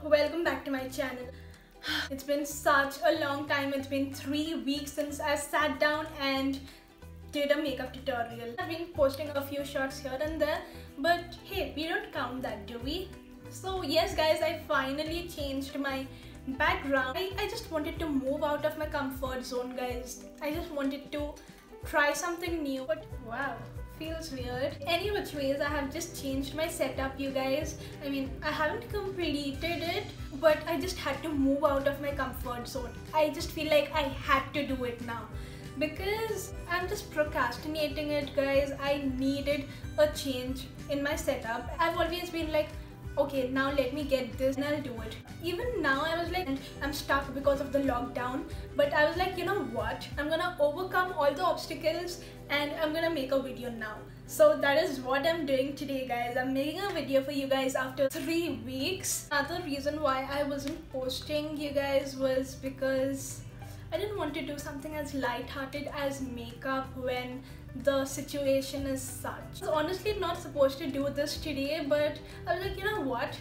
welcome back to my channel. It's been such a long time. It's been 3 weeks since I sat down and did a makeup tutorial. I've been posting a few shots here and there, but hey, we don't count that, do we? So yes guys, I finally changed my background. I just wanted to move out of my comfort zone, guys. I just wanted to try something new, but wow, feels weird. Any which ways, I have just changed my setup, you guys. I mean, I haven't completed it, but I just had to move out of my comfort zone. I just feel like I had to do it now because I'm just procrastinating it, guys. I needed a change in my setup. I've always been like, okay, now let me get this and I'll do it. Even now I was like, I'm stuck because of the lockdown, but I was like, you know what, I'm gonna overcome all the obstacles and I'm gonna make a video now. So that is what I'm doing today, guys. I'm making a video for you guys after 3 weeks. Another reason why I wasn't posting, you guys, was because I didn't want to do something as light-hearted as makeup when the situation is such. I was honestly not supposed to do this today, but I was like, you know what?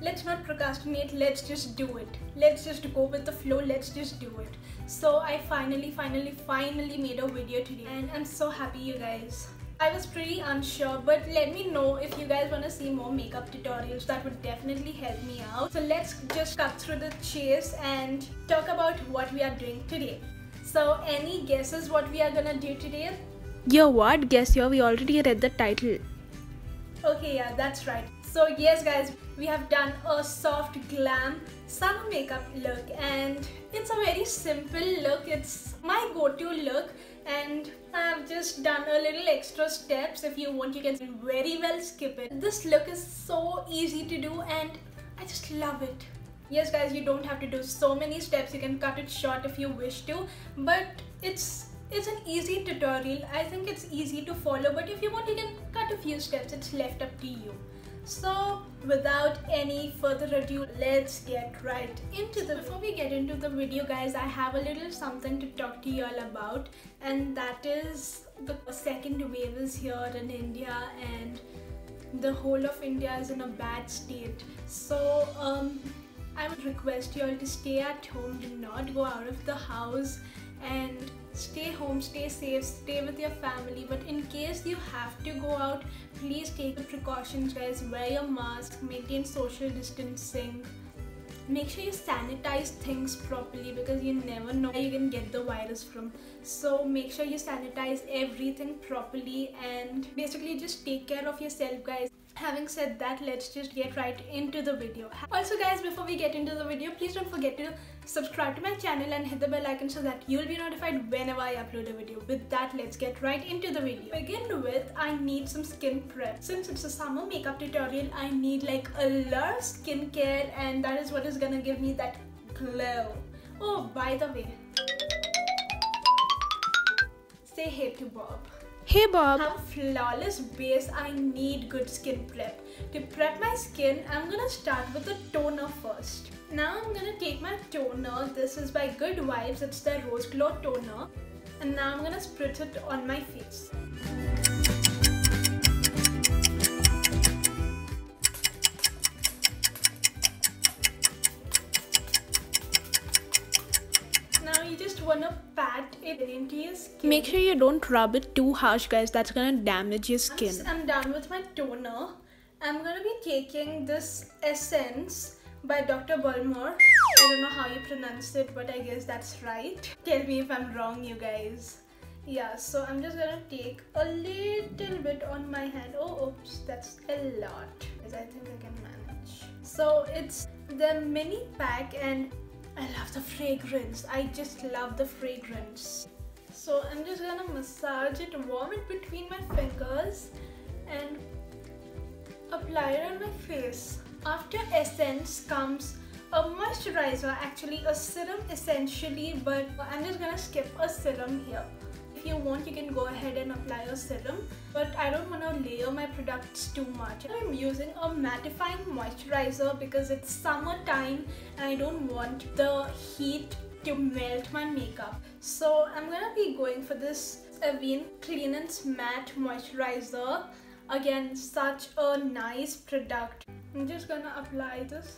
Let's not procrastinate, let's just do it. Let's just go with the flow, let's just do it. So I finally made a video today and I'm so happy, you guys. I was pretty unsure, but let me know if you guys want to see more makeup tutorials. That would definitely help me out. So let's just cut through the chase and talk about what we are doing today. So any guesses what we are gonna do today? Yo, what? Guess yo, we already read the title. Okay, yeah, that's right. So yes guys, we have done a soft glam summer makeup look and it's a very simple look. It's my go-to look and I've just done a little extra steps. If you want, you can very well skip it. This look is so easy to do and I just love it. Yes guys, you don't have to do so many steps. You can cut it short if you wish to, but it's an easy tutorial. I think it's easy to follow, but if you want, you can cut a few steps. It's left up to you. So without any further ado, let's get right into the before we get into the video, guys, I have a little something to talk to you all about, and that is the second wave is here in India and the whole of India is in a bad state. So I would request you all to stay at home, do not go out of the house, and stay home, stay safe, stay with your family. But in case you have to go out, please take the precautions, guys. Wear your mask, maintain social distancing, make sure you sanitize things properly because you never know where you can get the virus from. So make sure you sanitize everything properly and basically just take care of yourself, guys. Having said that, let's just get right into the video. Also guys, before we get into the video, please don't forget to subscribe to my channel and hit the bell icon so that you'll be notified whenever I upload a video. With that, let's get right into the video. To begin with, I need some skin prep. Since it's a summer makeup tutorial, I need like a lot of skincare and that is what is gonna give me that glow. Oh, by the way, say hey to Bob. Hey Bob. Have a flawless base. I need good skin prep. To prep my skin, I'm gonna start with the toner first. Now I'm gonna take my toner. This is by Good Vibes. It's the Rose Glow toner. And now I'm gonna spritz it on my face. Now you just wanna pat it into your skin. Make sure you don't rub it too harsh, guys. That's gonna damage your skin. I'm done with my toner. I'm gonna be taking this Essence by Dr. Balmain. I don't know how you pronounce it, but I guess that's right. Tell me if I'm wrong, you guys. Yeah, so I'm just gonna take a little bit on my hand. Oh, oops, that's a lot. I think I can manage. So it's the mini pack and I love the fragrance. I just love the fragrance. So I'm just gonna massage it, warm it between my fingers and apply it on my face. After Essence comes a moisturizer, actually a serum essentially, but I'm just gonna skip a serum here. If you want, you can go ahead and apply a serum, but I don't want to layer my products too much. I'm using a mattifying moisturizer because it's summertime and I don't want the heat to melt my makeup. So I'm gonna be going for this Avene Clean and Matte Moisturizer. Again, such a nice product. I'm just gonna apply this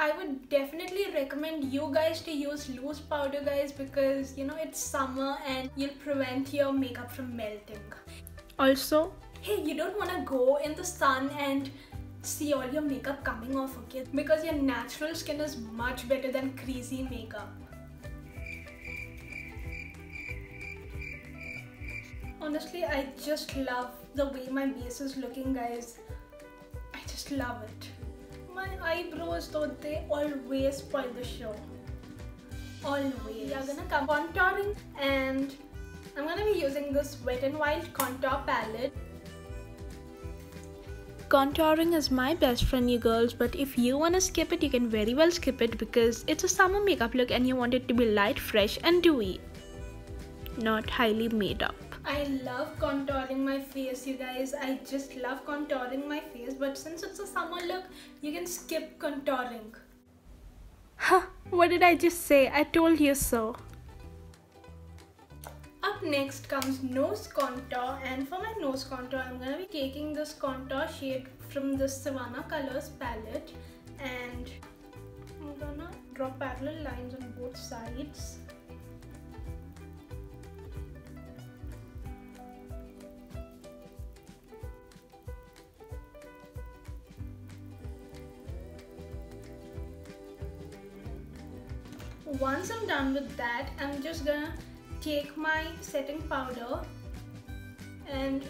I would definitely recommend you guys to use loose powder, guys, because you know it's summer and you'll prevent your makeup from melting. Also, Hey, you don't want to go in the sun and see all your makeup coming off, okay? Because your natural skin is much better than greasy makeup. Honestly, I just love the way my base is looking, guys. I just love it. My eyebrows though, they always spoil the show. Always. We are gonna come contouring, and I'm gonna be using this Wet n Wild contour palette. contouring is my best friend, you girls, but if you want to skip it, you can very well skip it because it's a summer makeup look and you want it to be light, fresh and dewy, not highly made up. I love contouring my face, you guys. I just love contouring my face, but since it's a summer look, you can skip contouring. Huh, what did I just say? I told you so. Up next comes nose contour, and for my nose contour, I'm gonna be taking this contour shade from the Savannah Colors palette, and I'm gonna draw parallel lines on both sides. Once I'm done with that, I'm just gonna take my setting powder and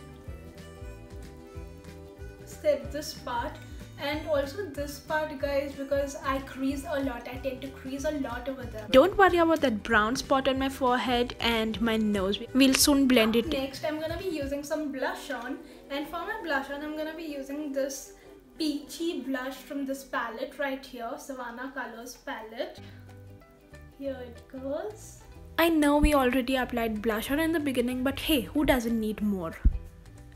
set this part and also this part, guys, because I crease a lot. I tend to crease a lot over there. Don't worry about that brown spot on my forehead and my nose. We'll soon blend it. Next, I'm gonna be using some blush on, and for my blush on, I'm gonna be using this peachy blush from this palette right here, Savannah Colors palette. Here it goes. I know we already applied blush on in the beginning, but hey, who doesn't need more?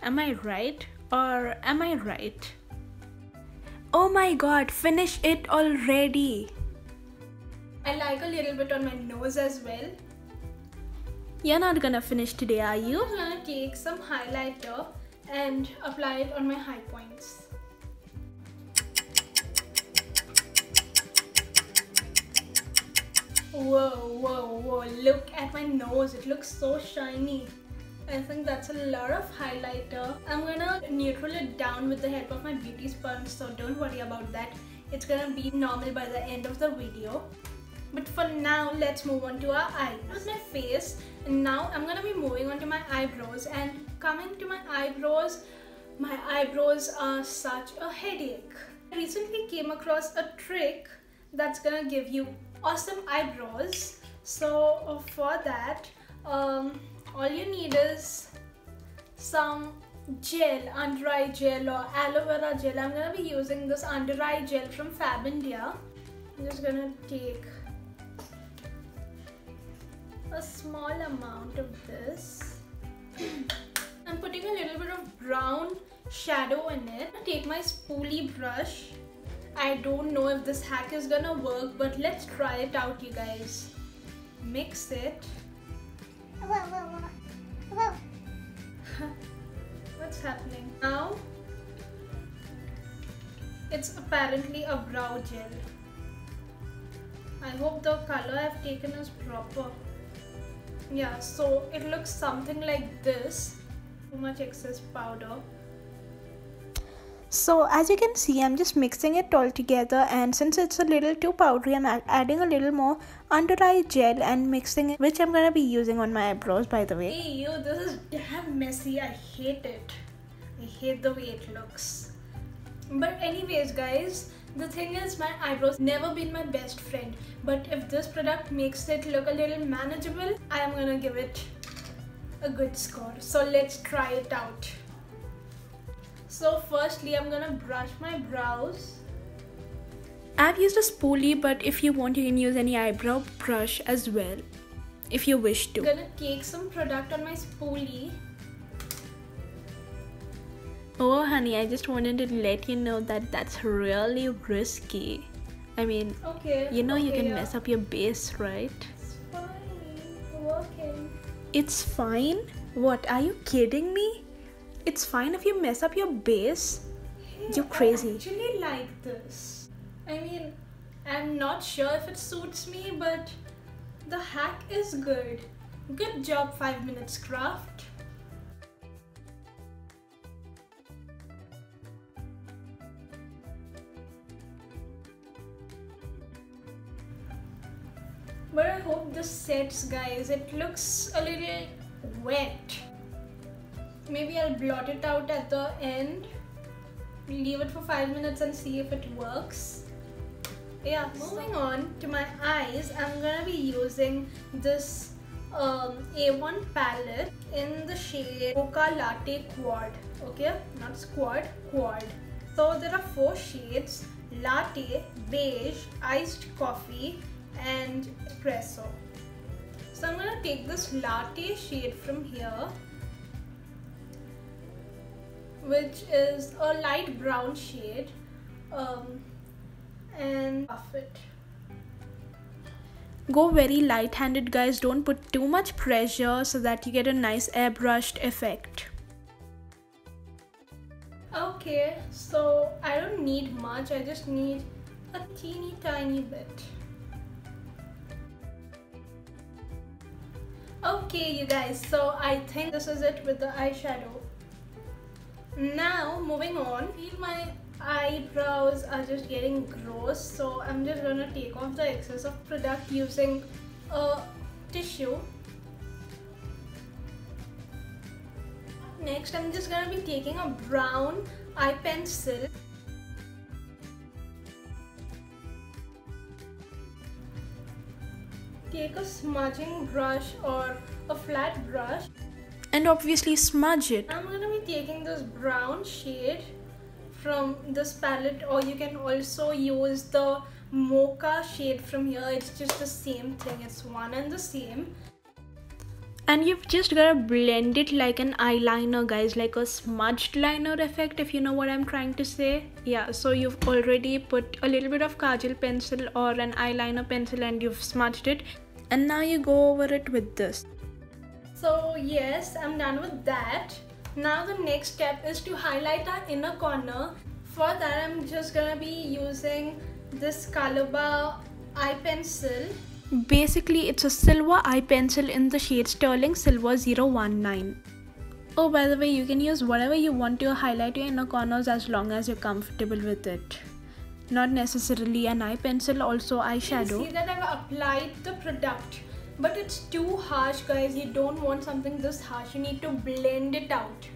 Am I right? Or am I right? Oh my god, finish it already! I like a little bit on my nose as well. You're not gonna finish today, are you? I'm gonna take some highlighter and apply it on my high points. Whoa, whoa, whoa, look at my nose, it looks so shiny. I think that's a lot of highlighter. I'm gonna neutral it down with the help of my beauty sponge, so don't worry about that. It's gonna be normal by the end of the video. But for now, let's move on to our eyes. With my face, and now I'm gonna be moving on to my eyebrows. And coming to my eyebrows are such a headache. I recently came across a trick that's gonna give you awesome eyebrows. So for that, all you need is some gel, under eye gel or aloe vera gel. I'm gonna be using this under eye gel from Fab India. I'm just gonna take a small amount of this. I'm putting a little bit of brown shadow in it. I'm gonna take my spoolie brush. I don't know if this hack is gonna work, but let's try it out, you guys. Mix it. Whoa, whoa, whoa. Whoa. What's happening? Now, it's apparently a brow gel. I hope the color I've taken is proper. Yeah, so it looks something like this. Too much excess powder. So as you can see, I'm just mixing it all together, and since it's a little too powdery, I'm adding a little more under eye gel and mixing it, which I'm gonna be using on my eyebrows, by the way. Hey yo, this is damn messy. I hate it. I hate the way it looks. But anyways, guys, the thing is, my eyebrows never been my best friend. But if this product makes it look a little manageable, I am gonna give it a good score. So let's try it out. So firstly, I'm gonna brush my brows. I've used a spoolie, but if you want, you can use any eyebrow brush as well, if you wish to. I'm gonna take some product on my spoolie. Oh honey, I just wanted to let you know that that's really risky. I mean, Okay. you know, you okay, can yeah. mess up your base, right? It's fine. Working. It's fine? What, are you kidding me? It's fine if you mess up your base? Hey, You're crazy. I actually like this. I mean, I'm not sure if it suits me, but the hack is good. Good job, 5 minutes craft. But I hope this sets, guys. It looks a little wet. Maybe I'll blot it out at the end. Leave it for 5 minutes and see if it works. Yeah, moving on to my eyes, I'm gonna be using this A1 palette in the shade Mocha Latte Quad. Okay, not squad, quad. So there are 4 shades: latte, beige, iced coffee, and espresso. So I'm gonna take this latte shade from here, which is a light brown shade, and buff it. Go very light-handed, guys. Don't put too much pressure so that you get a nice airbrushed effect. Okay, so I don't need much, I just need a teeny tiny bit. Okay, you guys, so I think this is it with the eyeshadow. Now, moving on, I feel my eyebrows are just getting gross, so I'm just gonna take off the excess of product using a tissue. Next, I'm just gonna be taking a brown eye pencil. Take a smudging brush or a flat brush. And obviously smudge it. I'm gonna be taking this brown shade from this palette, or you can also use the mocha shade from here. It's just the same thing, it's one and the same. And you've just gotta blend it like an eyeliner, guys, like a smudged liner effect, if you know what I'm trying to say. Yeah, so you've already put a little bit of kajal pencil or an eyeliner pencil and you've smudged it, and now you go over it with this. So yes, I'm done with that. Now the next step is to highlight our inner corner. For that, I'm just gonna be using this Calabar eye pencil. Basically, it's a silver eye pencil in the shade Sterling Silver 019. Oh, by the way, you can use whatever you want to highlight your inner corners as long as you're comfortable with it. Not necessarily an eye pencil, also eyeshadow. You can see that I've applied the product, but it's too harsh, guys. You don't want something this harsh. You need to blend it out.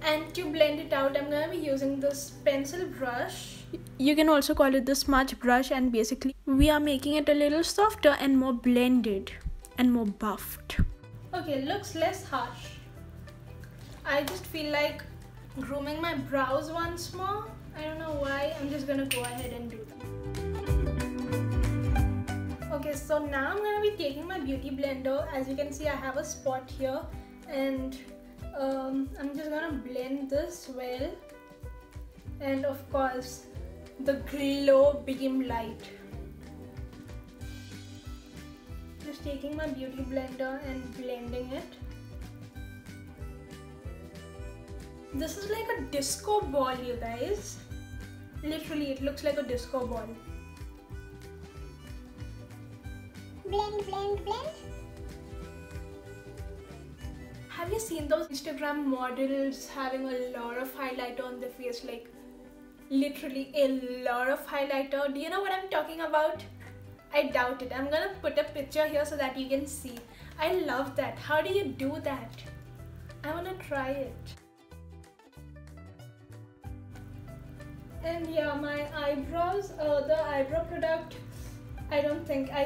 And to blend it out, I'm gonna be using this pencil brush. You can also call it the smudge brush, and basically we are making it a little softer and more blended and more buffed. Okay, looks less harsh. I just feel like grooming my brows once more. I don't know why. I'm just gonna go ahead and do that. Okay, so now I'm gonna be taking my beauty blender. As you can see, I have a spot here, and I'm just gonna blend this well, and of course the glow beam light. Just taking my beauty blender and blending it. This is like a disco ball, you guys. Literally, it looks like a disco ball. Blend, blend, blend. Have you seen those Instagram models having a lot of highlighter on their face? Like, literally a lot of highlighter. Do you know what I'm talking about? I doubt it. I'm gonna put a picture here so that you can see. I love that. How do you do that? I wanna try it. And yeah, my eyebrows, the eyebrow product, I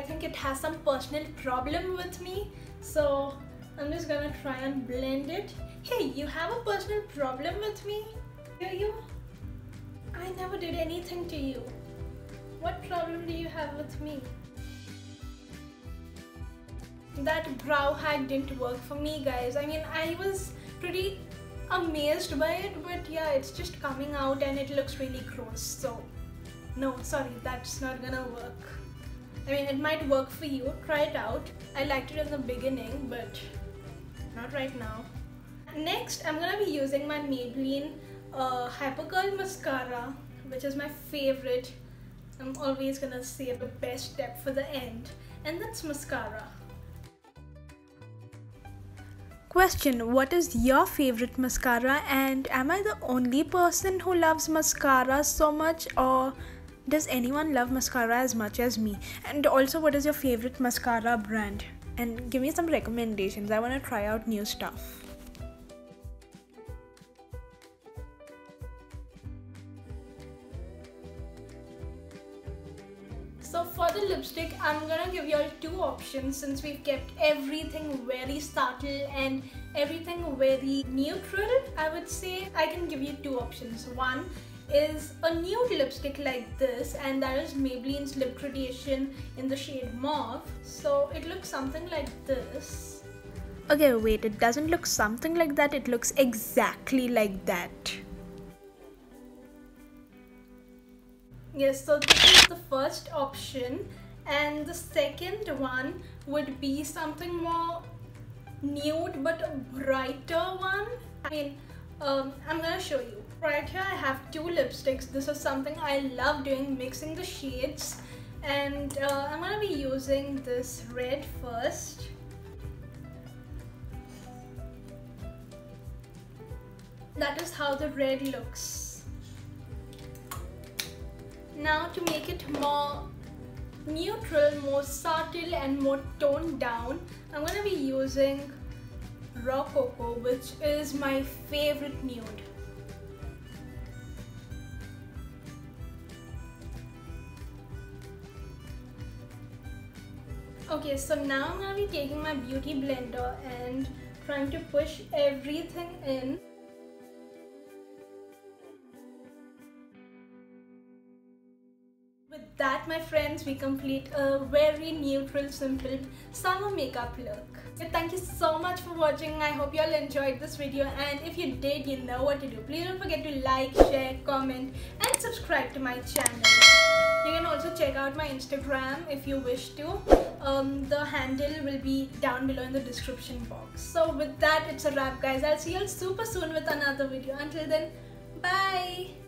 think it has some personal problem with me. So I'm just gonna try and blend it. Hey, you have a personal problem with me? Do you? I never did anything to you. What problem do you have with me? That brow hack didn't work for me, guys. I mean, I was pretty amazed by it, but yeah, it's just coming out and it looks really gross. So no, sorry, that's not gonna work. I mean, it might work for you. Try it out. I liked it in the beginning, but not right now. Next, I'm gonna be using my Maybelline Hypercurl mascara, which is my favorite. I'm always gonna save the best step for the end, and that's mascara. Question: what is your favorite mascara, and am I the only person who loves mascara so much, or does anyone love mascara as much as me? And also, what is your favorite mascara brand? And give me some recommendations. I want to try out new stuff. So for the lipstick, I'm gonna give you all two options since we've kept everything very subtle and everything very neutral. I would say I can give you two options. One is a nude lipstick like this, and that is Maybelline's Lip Gradation in the shade Mauve. So it looks something like this. Okay, wait, it doesn't look something like that, it looks exactly like that. Yes, so this is the first option, and the second one would be something more nude but a brighter one. I'm gonna show you. Right here I have two lipsticks. This is something I love doing, mixing the shades, and I'm gonna be using this red first. That is how the red looks. Now to make it more neutral, more subtle and more toned down, I'm going to be using Raw Cocoa, which is my favorite nude. Okay, so now I'm going to be taking my beauty blender and trying to push everything in. With that, my friends, we complete a very neutral, simple summer makeup look. So thank you so much for watching. I hope you all enjoyed this video, and if you did, you know what to do. Please don't forget to like, share, comment and subscribe to my channel. You can also check out my Instagram if you wish to. The handle will be down below in the description box. So with that, it's a wrap, guys. I'll see you all super soon with another video. Until then, bye!